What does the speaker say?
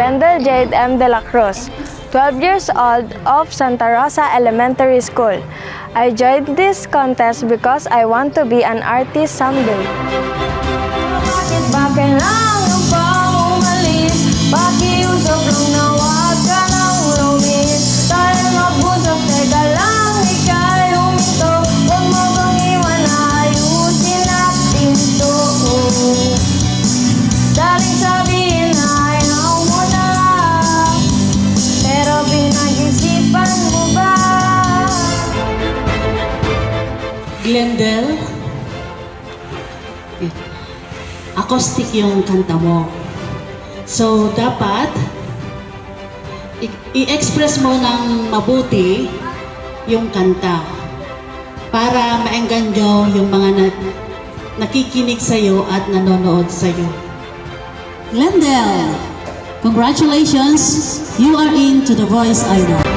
Glendale Jade M. De La Cruz, 12 years old of Santa Rosa Elementary School. I joined this contest because I want to be an artist someday. Bakit kailangan mo pa umalis? Pakiusap lang na wag ka nang lumis. Dahil mabusap, teka lang, ika'y huminto. Huwag mo bang iwan na ayusin natin to. Daling sabihin na ayaw mo na, pero pinag-isipan mo ba? Glendale, acoustic yung kanta mo. So, dapat i-express mo ng mabuti yung kanta para maengganyo yung mga nakikinig sa'yo at nanonood sa'yo. Glendale, congratulations! You are into The Voice Idol.